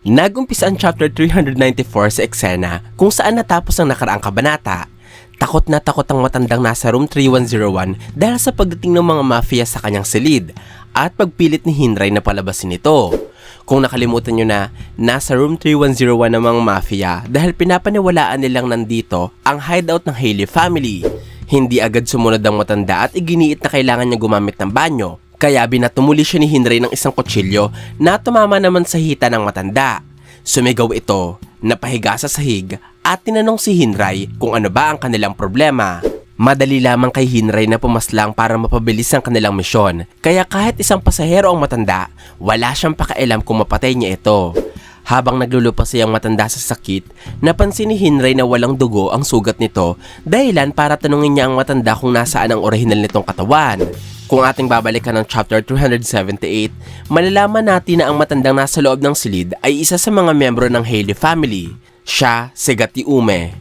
Nagumpisa ang chapter 394 sa eksena kung saan natapos ang nakaraang kabanata. Takot na takot ang matandang nasa room 3101 dahil sa pagdating ng mga mafia sa kanyang silid at pagpilit ni Hinray na palabasin ito. Kung nakalimutan nyo na, nasa room 3101 ng mga mafia dahil pinapaniwalaan nilang nandito ang hideout ng Haley family. Hindi agad sumunod ang matanda at iginiit na kailangan niya gumamit ng banyo. Kaya binatumuli siya ni Hinray ng isang kutsilyo na tumama naman sa hita ng matanda. Sumigaw ito, napahiga sa sahig at tinanong si Hinray kung ano ba ang kanilang problema. Madali lamang kay Hinray na pumaslang para mapabilis ang kanilang misyon. Kaya kahit isang pasahero ang matanda, wala siyang pakialam kung mapatay niya ito. Habang naglulupa siyang matanda sa sakit, napansin ni Hinray na walang dugo ang sugat nito dahilan para tanungin niya ang matanda kung nasaan ang orihinal nitong katawan. Kung ating babalikan ng chapter 378, malalaman natin na ang matandang nasa loob ng silid ay isa sa mga miyembro ng Haley family. Siya si Gati Ume.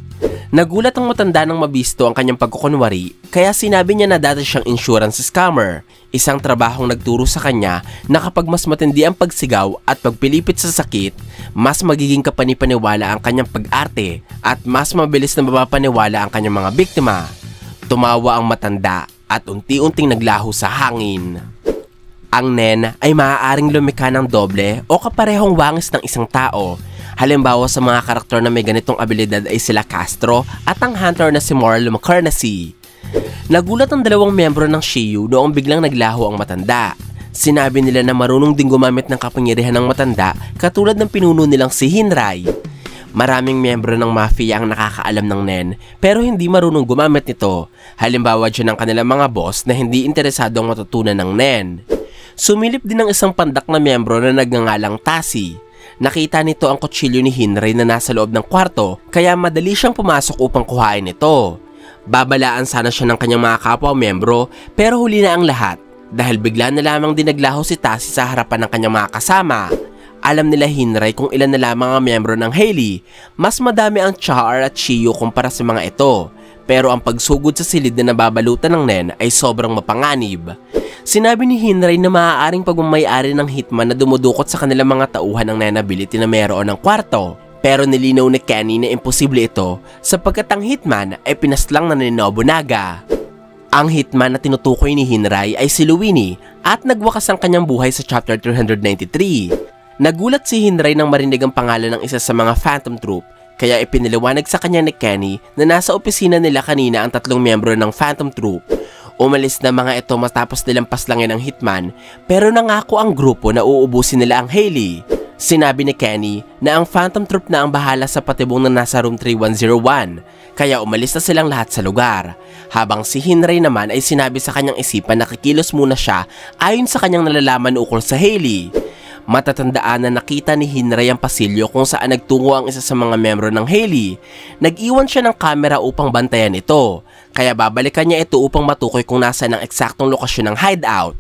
Nagulat ang matanda nang mabisto ang kanyang pagkukunwari, kaya sinabi niya na dati siyang insurance scammer. Isang trabahong nagturo sa kanya na kapag mas matindi ang pagsigaw at pagpilipit sa sakit, mas magiging kapanipaniwala ang kanyang pag-arte at mas mabilis na mapapaniwala ang kanyang mga biktima. Tumawa ang matanda at unti-unting naglaho sa hangin. Ang Nen ay maaaring lumikha ng doble o kaparehong wangis ng isang tao. Halimbawa sa mga karakter na may ganitong abilidad ay sila Castro at ang hunter na si Moral McCarnacy. Nagulat ang dalawang miyembro ng Shiyu noong biglang naglaho ang matanda. Sinabi nila na marunong din gumamit ng kapangyarihan ng matanda katulad ng pinuno nilang si Hinray. Maraming miyembro ng mafia ang nakakaalam ng Nen pero hindi marunong gumamit nito. Halimbawa dyan ang kanilang mga boss na hindi interesado ang matutunan ng Nen. Sumilip din ang isang pandak na miyembro na nagngangalang Tasi. Nakita nito ang kutsilyo ni Hinray na nasa loob ng kwarto kaya madali siyang pumasok upang kuhain ito. Babalaan sana siya ng kanyang mga kapwa-miyembro pero huli na ang lahat dahil bigla na lamang din naglaho si Tasi sa harapan ng kanyang mga kasama. Alam nila Hinray kung ilan na lamang ang miyembro ng Haley. Mas madami ang Char at Shiyu kumpara sa mga ito. Pero ang pagsugod sa silid na nababalutan ng Nen ay sobrang mapanganib. Sinabi ni Hinray na maaaring pagmamayari ng hitman na dumudukot sa kanilang mga tauhan ng Nen ability na mayroon ng kwarto. Pero nilinaw ni Kenny na imposible ito sapagkat ang hitman ay pinaslang na ni Nobunaga. Ang hitman na tinutukoy ni Hinray ay si Luini at nagwakas ang kanyang buhay sa chapter 393. Nagulat si Hinray nang marinig ang pangalan ng isa sa mga Phantom Troop, kaya ipiniliwanag sa kanya ni Kenny na nasa opisina nila kanina ang tatlong miyembro ng Phantom Troop. Umalis na mga ito matapos nilang paslangin ang hitman, pero nangako ang grupo na uubusin nila ang Haley. Sinabi ni Kenny na ang Phantom Troop na ang bahala sa patibong na nasa room 3101, kaya umalis na silang lahat sa lugar. Habang si Hinray naman ay sinabi sa kanyang isipan na kikilos muna siya ayon sa kanyang nalalaman ukol sa Haley. Matatandaan na nakita ni Hinray ang pasilyo kung saan nagtungo ang isa sa mga miyembro ng Haley. Nag-iwan siya ng kamera upang bantayan ito, kaya babalikan niya ito upang matukoy kung nasaan ang eksaktong lokasyon ng hideout.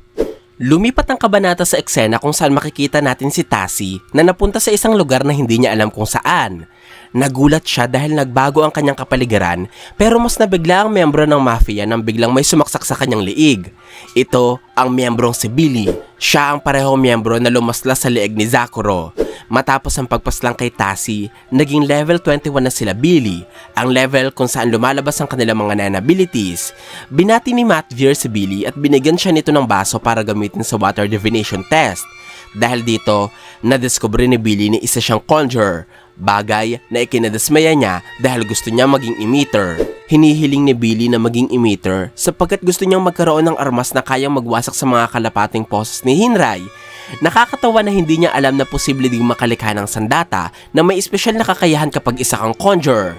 Lumipat ang kabanata sa eksena kung saan makikita natin si Tasi na napunta sa isang lugar na hindi niya alam kung saan. Nagulat siya dahil nagbago ang kanyang kapaligiran pero mas nabigla ang miyembro ng mafia nang biglang may sumaksak sa kanyang liig. Ito ang miyembrong si Billy. Siya ang parehong miyembro na lumaslas sa liig ni Zakuro. Matapos ang pagpaslang kay Tasi, naging level 21 na sila Billy, ang level kung saan lumalabas ang kanilang mga Nen abilities. Binati ni Matvir si Billy at binigyan siya nito ng baso para gamitin sa water divination test. Dahil dito, nadiskubre ni Billy na isa siyang conjurer, bagay na ikinadismaya niya dahil gusto niya maging emitter. Hinihiling ni Billy na maging emitter sapagkat gusto niyang magkaroon ng armas na kayang magwasak sa mga kalapating poses ni Hinray. Nakakatawa na hindi niya alam na posible ding makalikha ng sandata na may espesyal na kakayahan kapag isa kang conjurer.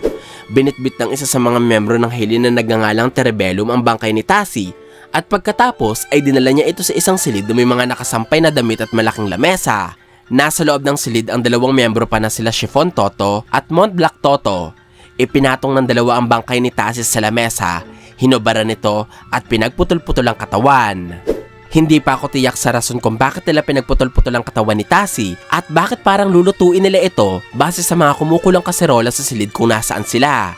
Binitbit ng isa sa mga miyembro ng Haley na nagngangalang Terebellum ang bangkay ni Tasi at pagkatapos ay dinala niya ito sa isang silid na may mga nakasampay na damit at malaking lamesa. Nasa loob ng silid ang dalawang miyembro pa na sila Chiffon Toto at Mont Black Toto. Ipinatong ng dalawa ang bangkay ni Tasi sa lamesa, hinubara nito at pinagputol-putol ang katawan. Hindi pa ako tiyak sa rason kung bakit nila pinagputol-putol ang katawan ni Tasi at bakit parang lulutuin nila ito base sa mga kumukulang kaserola sa silid kung nasaan sila.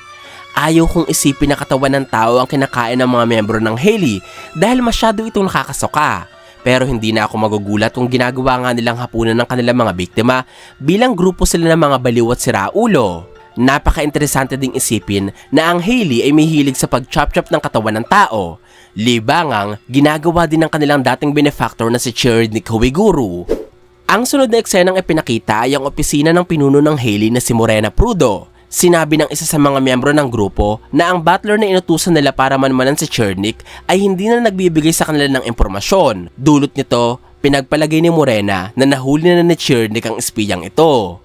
Ayaw kong isipin na katawan ng tao ang kinakain ng mga miyembro ng Haley dahil masyado itong nakakasuka. Pero hindi na ako magugulat kung ginagawa nga nilang hapunan ng kanilang mga biktima bilang grupo sila ng mga baliw at siraulo. Napaka-interesante ding isipin na ang Hailey ay may hilig sa pag-chop-chop ng katawan ng tao. Libangang ginagawa din ng kanilang dating benefactor na si Chirid Kawiguru. Ang sunod na eksenang ipinakita ay ang opisina ng pinuno ng Hailey na si Morena Prudo. Sinabi ng isa sa mga miyembro ng grupo na ang butler na inutusan nila para manmanan si Chernik ay hindi na nagbibigay sa kanila ng impormasyon. Dulot nito, pinagpalagay ni Morena na nahuli na ni Chernik ang espiyang ito.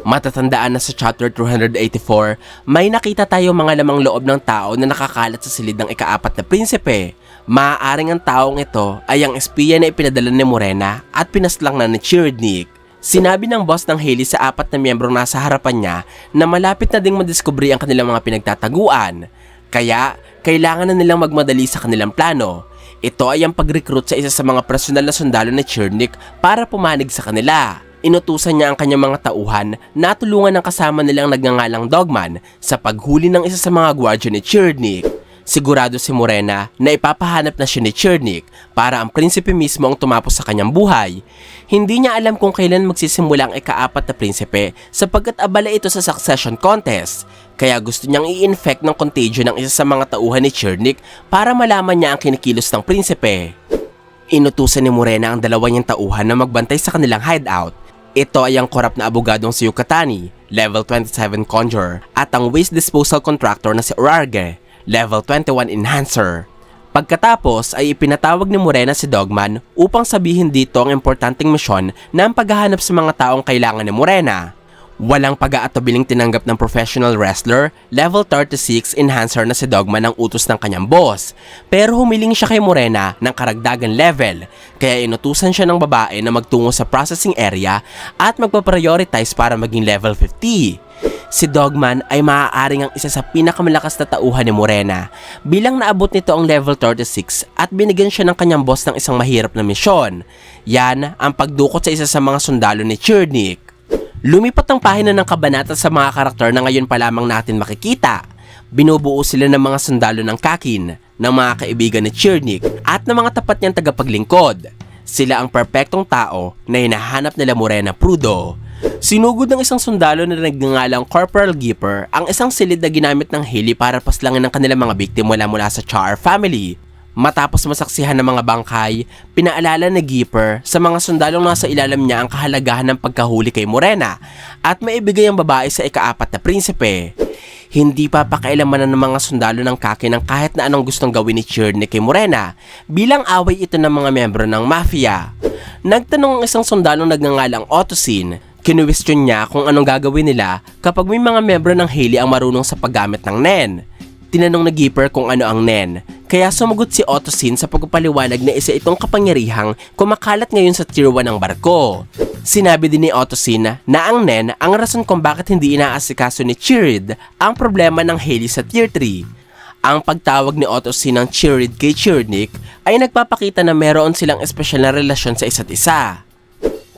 Matatandaan na sa chapter 284, may nakita tayo mga lamang loob ng tao na nakakalat sa silid ng ika-4 na prinsipe. Maaaring ang taong ito ay ang espiya na ipinadala ni Morena at pinaslang na ni Chernik. Sinabi ng boss ng Hailey sa 4 na miyembrong nasa harapan niya na malapit na ding madiskubre ang kanilang mga pinagtataguan. Kaya, kailangan na nilang magmadali sa kanilang plano. Ito ay ang pag-recruit sa isa sa mga personal na sundalo ni Chernik para pumanig sa kanila. Inutusan niya ang kanyang mga tauhan na tulungan ng kasama nilang nagngangalang Dogman sa paghuli ng isa sa mga gwardya ni Chernik. Sigurado si Morena na ipapahanap na siya ni Chernik para ang prinsipe mismo ang tumapos sa kanyang buhay. Hindi niya alam kung kailan magsisimula ang ika-4 na prinsipe sapagkat abala ito sa succession contest. Kaya gusto niyang i-infect ng contagion ng isa sa mga tauhan ni Chernik para malaman niya ang kinikilos ng prinsipe. Inutusan ni Morena ang 2 niyang tauhan na magbantay sa kanilang hideout. Ito ay ang korap na abogadong si Yucatani, level 27 conjurer, at ang waste disposal contractor na si Urarge, level 21 enhancer. Pagkatapos ay ipinatawag ni Morena si Dogman upang sabihin dito ang importanteng misyon na ang paghahanap sa mga taong kailangan ni Morena. Walang pag-aatubiling tinanggap ng professional wrestler, level 36 enhancer na si Dogman ang utos ng kanyang boss. Pero humiling siya kay Morena ng karagdagan level, kaya inutusan siya ng babae na magtungo sa processing area at magpa-prioritize para maging level 50. Si Dogman ay maaaring ang isa sa pinakamalakas na tauhan ni Morena bilang naabot nito ang level 36 at binigyan siya ng kanyang boss ng isang mahirap na misyon. Yan ang pagdukot sa isa sa mga sundalo ni Chernik. Lumipat ang pahina ng kabanata sa mga karakter na ngayon pa lamang natin makikita. Binubuo sila ng mga sundalo ng Kakin, ng mga kaibigan ni Chernik at ng mga tapat niyang tagapaglingkod. Sila ang perpektong tao na hinahanap nila Morena Prudo. Sinugod ng isang sundalo na nagngangalang Corporal Gipper ang isang silid na ginamit ng Hailey para paslangin ang kanilang mga biktima mula sa Char family. Matapos masaksihan ng mga bangkay, pinaalala ni Gipper sa mga sundalong nasa ilalim niya ang kahalagahan ng pagkahuli kay Morena at maibigay ang babae sa ika-4 na prinsipe. Hindi pa pakailaman ng mga sundalo ng Kakin ng kahit na anong gustong gawin ni Chernik kay Morena bilang away ito ng mga miyembro ng mafia. Nagtanong ang isang sundalong nagngangalang Otosin. Kinuwestiyon niya kung anong gagawin nila kapag may mga miyembro ng Hailey ang marunong sa paggamit ng NEN. Tinanong ni Gipper kung ano ang NEN, kaya sumagot si Otosin sa pagpapaliwanag na isa itong kapangyarihang kumakalat ngayon sa tier 1 ng barko. Sinabi din ni Otosin na ang NEN ang rason kung bakit hindi inaasikaso ni Chirid ang problema ng Hailey sa tier 3. Ang pagtawag ni Otosin ng Chirid kay Chernik ay nagpapakita na meron silang espesyal na relasyon sa isa't isa.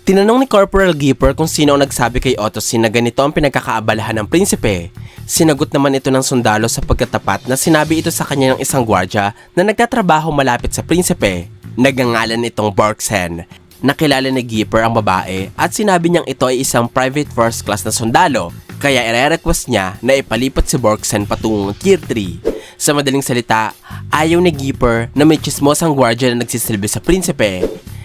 Tinanong ni Corporal Gipper kung sino ang nagsabi kay Otosin na ganito ang pinagkakaabalahan ng prinsipe. Sinagot naman ito ng sundalo sa pagkatapat na sinabi ito sa kanya ng isang gwardya na nagtatrabaho malapit sa prinsipe. Nagngangalan itong Borksen. Nakilala ni Gipper ang babae at sinabi niyang ito ay isang private first class na sundalo, kaya ire-request niya na ipalipat si Borksen patungong tier 3. Sa madaling salita, ayaw ni Gipper na may chismosang gwardya na nagsisilbi sa prinsipe.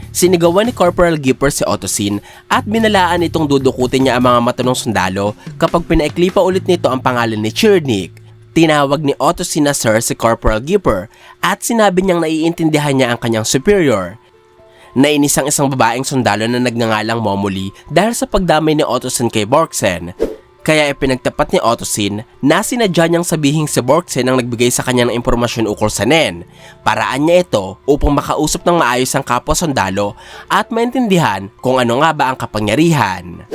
Sinigawan ni Corporal Gipper si Otosin at binalaan itong dudukutin niya ang mga mata ng sundalo kapag pinaikli pa ulit nito ang pangalan ni Chernik. Tinawag ni Otosin na Sir si Corporal Gipper at sinabi niyang naiintindihan niya ang kanyang superior. Nainis ang isang babaeng sundalo na nagngangalang Momoli dahil sa pagdamay ni Otosin kay Borksen. Kaya ipinagtapat ni Otosin na sinadya niyang sabihing si Borksen ang nagbigay sa kanya ng impormasyon ukol sa NEN. Paraan niya ito upang makausap ng maayos ang kapwa sundalo at maintindihan kung ano nga ba ang kapangyarihan.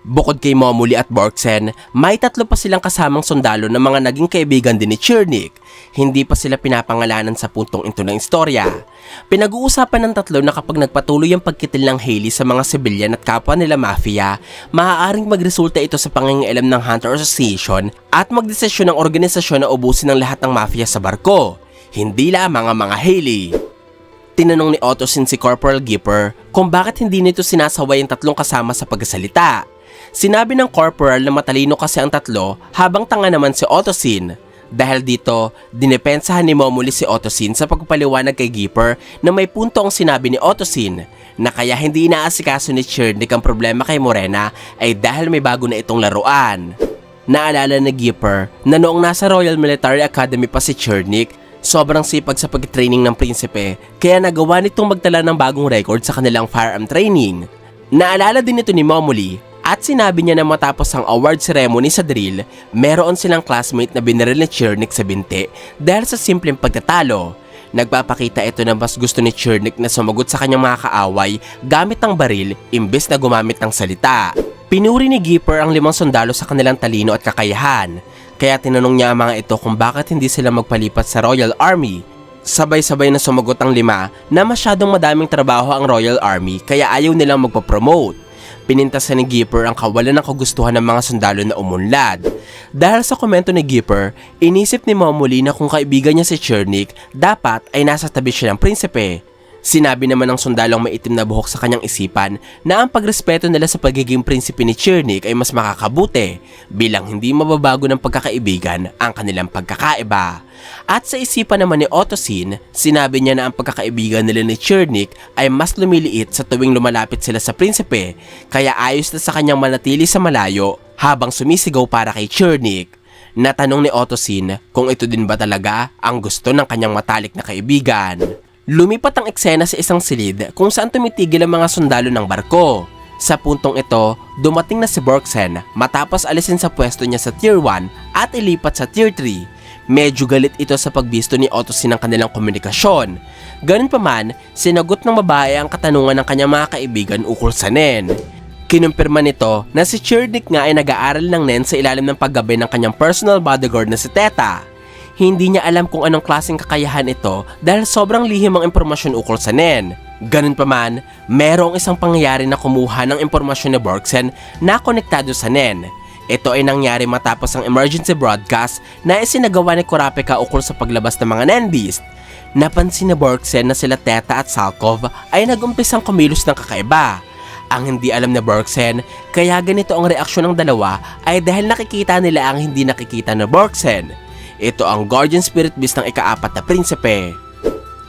Bukod kay Momoli at Borksen, may 3 pa silang kasamang sundalo na mga naging kaibigan din ni Chernik. Hindi pa sila pinapangalanan sa puntong ito ng istorya. Pinag-uusapan ng 3 na kapag nagpatuloy ang pagkitil ng Hailey sa mga sibilyan at kapwa nila mafia, maaaring magresulta ito sa pangingialam ng Hunter Association at magdesisyon ng organisasyon na ubusin ang lahat ng mafia sa barko, hindi lamang ang mga Hailey. Tinanong ni Ottosin si Corporal Gipper kung bakit hindi nito sinasaway ang tatlong kasama sa pagsasalita. Sinabi ng Corporal na matalino kasi ang tatlo habang tanga naman si Ottosin. Dahil dito, dinepensahan ni Momoli si Ottosin sa pagpapaliwanag kay Gipper na may punto ang sinabi ni Ottosin na kaya hindi inaasikaso ni Chernik ang problema kay Morena ay dahil may bago na itong laruan. Naalala ni Gipper na noong nasa Royal Military Academy pa si Chernik, sobrang sipag sa pag-training ng prinsipe kaya nagawa nitong magtala ng bagong record sa kanilang firearm training. Naalala din ito ni Momoli. At sinabi niya na matapos ang award ceremony sa drill, meron silang classmate na binaril ni Chernik sa binti dahil sa simpleng pagtatalo. Nagpapakita ito na mas gusto ni Chernik na sumagot sa kanyang mga kaaway gamit ang baril imbes na gumamit ng salita. Pinuri ni Gipper ang 5 sundalo sa kanilang talino at kakayahan, kaya tinanong niya ang mga ito kung bakit hindi sila magpalipat sa Royal Army. Sabay-sabay na sumagot ang 5 na masyadong madaming trabaho ang Royal Army kaya ayaw nilang magpapromote. Pinintasan ni Gipper ang kawalan ng kagustuhan ng mga sundalo na umunlad. Dahil sa komento ni Gipper, inisip ni Momoli na kung kaibigan niya si Chernik, dapat ay nasa tabi siya ng prinsipe. Sinabi naman ng sundalong may itim na buhok sa kanyang isipan na ang pagrespeto nila sa pagiging prinsipe ni Chernik ay mas makakabuti bilang hindi mababago ng pagkakaibigan ang kanilang pagkakaiba. At sa isipan naman ni Ottosin, sinabi niya na ang pagkakaibigan nila ni Chernik ay mas lumiliit sa tuwing lumalapit sila sa prinsipe kaya ayos na sa kanyang manatili sa malayo habang sumisigaw para kay Chernik. Natanong ni Ottosin kung ito din ba talaga ang gusto ng kanyang matalik na kaibigan. Lumipat ang eksena sa isang silid kung saan tumitigil ang mga sundalo ng barko. Sa puntong ito, dumating na si Borksen matapos alisin sa pwesto niya sa Tier 1 at ilipat sa Tier 3. Medyo galit ito sa pagbisto ni Ottosin ng kanilang komunikasyon. Ganun pa man, sinagot ng babae ang katanungan ng kanyang mga kaibigan ukol sa Nen. Kinumpirma nito na si Chernik nga ay nag-aaral ng Nen sa ilalim ng paggabay ng kanyang personal bodyguard na si Teta. Hindi niya alam kung anong klaseng kakayahan ito dahil sobrang lihim ang impormasyon ukol sa Nen. Ganun pa man, merong isang pangyayari na kumuha ng impormasyon ni Borksen na konektado sa Nen. Ito ay nangyari matapos ang emergency broadcast na isinagawa ni Kurapika ukol sa paglabas ng mga Nen Beast. Napansin ni Borksen na sila Teta at Salkov ay nag-umpisang kumilos ng kakaiba. Ang hindi alam ni Borksen kaya ganito ang reaksyon ng dalawa ay dahil nakikita nila ang hindi nakikita ni Borksen. Ito ang Guardian Spirit Beast ng ika-4 na prinsipe.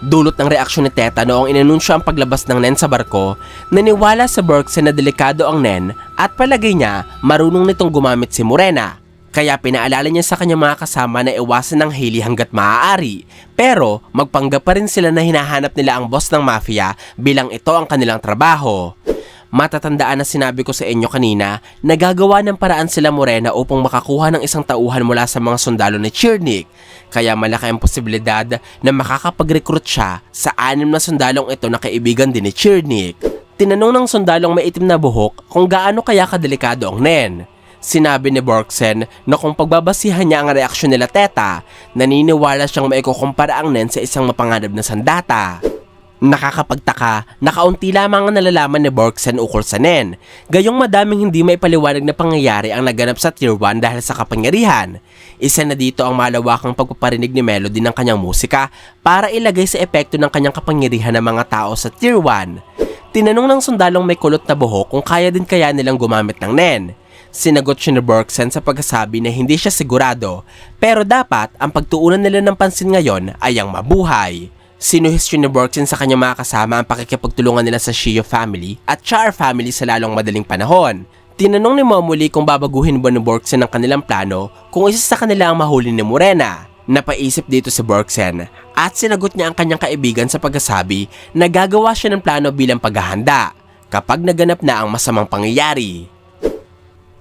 Dulot ng reaksyon ni Teta noong inanunsyo ang paglabas ng Nen sa barko, naniwala sa Borksen na delikado ang Nen at palagay niya marunong nitong gumamit si Morena. Kaya pinaalala niya sa kanyang mga kasama na iwasan ng Hailey hanggat maaari. Pero magpanggap pa rin sila na hinahanap nila ang boss ng mafia bilang ito ang kanilang trabaho. Matatandaan na sinabi ko sa inyo kanina na gagawa ng paraan sila Morena upang makakuha ng isang tauhan mula sa mga sundalo ni Chernik. Kaya malaki ang posibilidad na makakapag-recruit siya sa 6 na sundalong ito na kaibigan din ni Chernik. Tinanong ng sundalong may itim na buhok kung gaano kaya kadelikado ang Nen. Sinabi ni Borksen na kung pagbabasihan niya ang reaksyon nila Teta, naniniwala siyang maikukumpara ang Nen sa isang mapanganib na sandata. Nakakapagtaka na kaunti lamang ang nalalaman ni Borksen ukol sa Nen. Gayong madaming hindi may paliwanag na pangyayari ang naganap sa Tier 1 dahil sa kapangyarihan. Isa na dito ang malawakang pagpaparinig ni Melody ng kanyang musika para ilagay sa epekto ng kanyang kapangyarihan ng mga tao sa Tier 1. Tinanong ng sundalong may kulot na buhok kung kaya din kaya nilang gumamit ng Nen. Sinagot siya ni Borksen sa pagkasabi na hindi siya sigurado, pero dapat ang pagtuunan nila ng pansin ngayon ay ang mabuhay. Sinuhestyon ni Borksen sa kanyang mga kasama ang pakikipagtulungan nila sa Shio family at Char family sa lalong madaling panahon. Tinanong ni Momoli kung babaguhin ba ni Borksen ang kanilang plano kung isa sa kanila ang mahuli ni Morena. Napaisip dito si Borksen at sinagot niya ang kanyang kaibigan sa pagkasabi na gagawa siya ng plano bilang paghahanda kapag naganap na ang masamang pangyayari.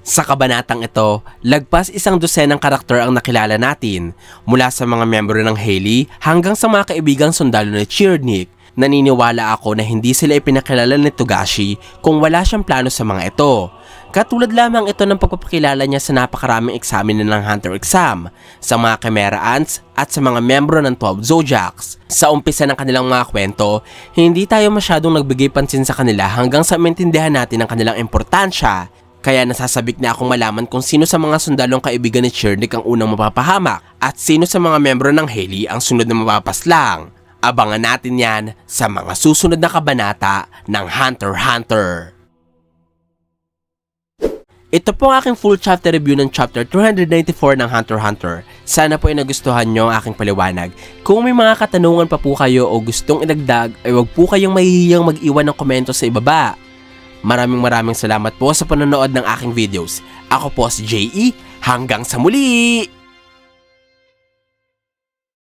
Sa kabanatang ito, lagpas 100 karakter ang nakilala natin, mula sa mga miyembro ng Hailey hanggang sa mga kaibigang sundalo ni Chernik. Naniniwala ako na hindi sila ipinakilala ni Togashi kung wala siyang plano sa mga ito. Katulad lamang ito ng pagpapakilala niya sa napakaraming eksamen ng Hunter exam, sa mga Chimera Ants at sa mga miyembro ng 12 Zodiacs. Sa umpisa ng kanilang mga kwento, hindi tayo masyadong nagbigay pansin sa kanila hanggang sa maintindihan natin ang kanilang importansya. Kaya nasasabik na akong malaman kung sino sa mga sundalong kaibigan ni Chernik ang unang mapapahamak at sino sa mga miyembro ng Hailey ang sunod na mapapaslang. Abangan natin yan sa mga susunod na kabanata ng Hunter x Hunter. Ito po ang aking full chapter review ng chapter 294 ng Hunter x Hunter. Sana po ay nagustuhan nyo ang aking paliwanag. Kung may mga katanungan pa po kayo o gustong idagdag, ay huwag po kayong mahihiyang mag-iwan ng komento sa ibaba. Maraming salamat po sa panonood ng aking videos. Ako po si J.E. Hanggang sa muli!